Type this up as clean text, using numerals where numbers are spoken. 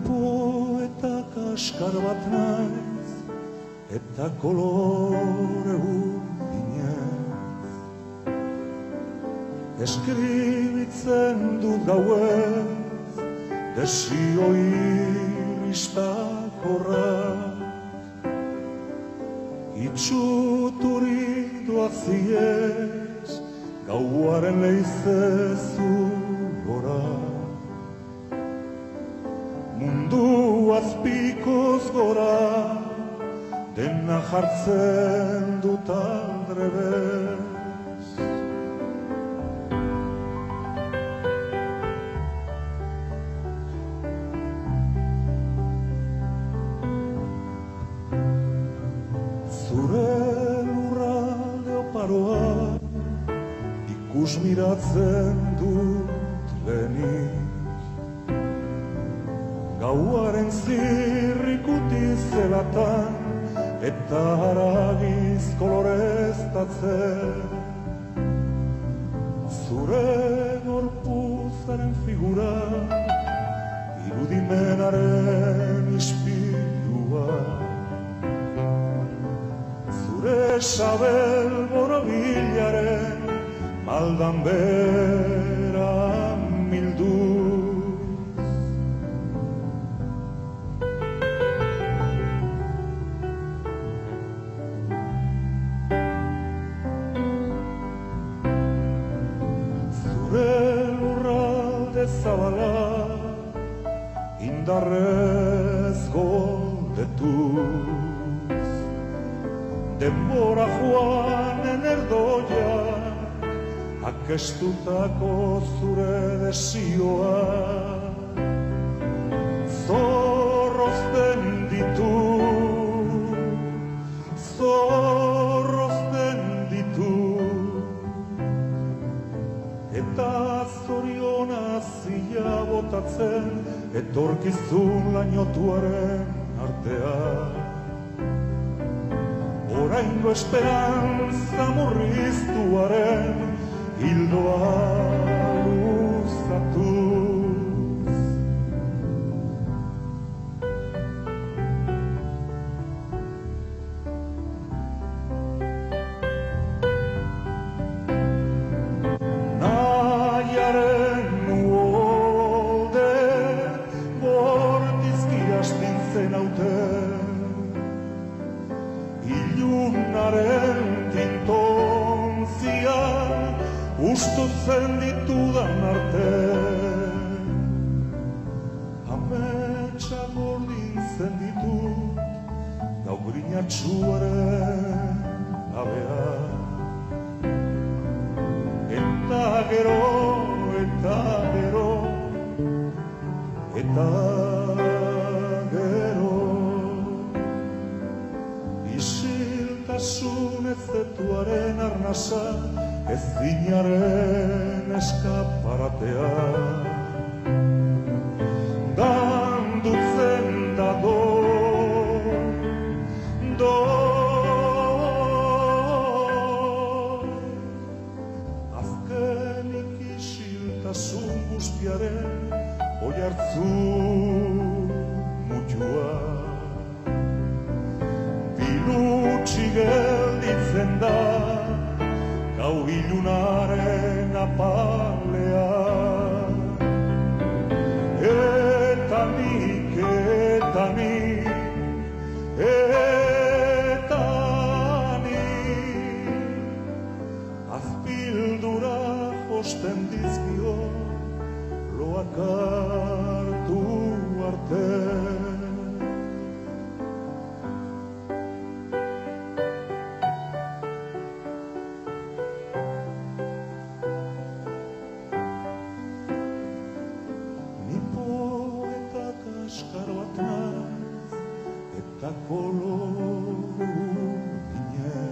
poeta kaskar bat naiz, eta kolore urdinez. Eskribitzen dut gauez, desio iristakorrak, itxuturik doaziez, gauaren leizezu gora. Mundu azpikoz gora, dena jartzen dut aldrebez. Zure lurralde oparoa ikus miratzen dut lehenik. Gauaren zirrikuti zelatan eta haragiz koloreztatzen. Zure gorpuzaren figura, irudimenaren ispilua. Zure sabel borobilaren maldan bera mildu. Zabala, indarrez goldetuz, denbora joanen erdoia, akestutako zure desioa. Zorrozten ditu, zorrozten ditu, eta zoriona zila botatzen, etorkizun lainotuaren artean. Oraingo esperantza murriztuaren hildoa luzatuz. Ilunaren tintontzian ustutzen ditudan arte. Ametsak gordintzen ditut gau grinatsuaren abea. Eta gero, eta gero, eta isiltasun ezetuaren arnasa, ezinaren eskaparatea. Dandutzen da azkenik isiltasun guztiaren oihartzu mutua. Bilutsi gelditzen da gau ilunaren apalean. Eta nik, eta nik, eta nik, azpildura josten dizkio loak hartu arte. Kaskar bat naiz, eta kolore urdinez.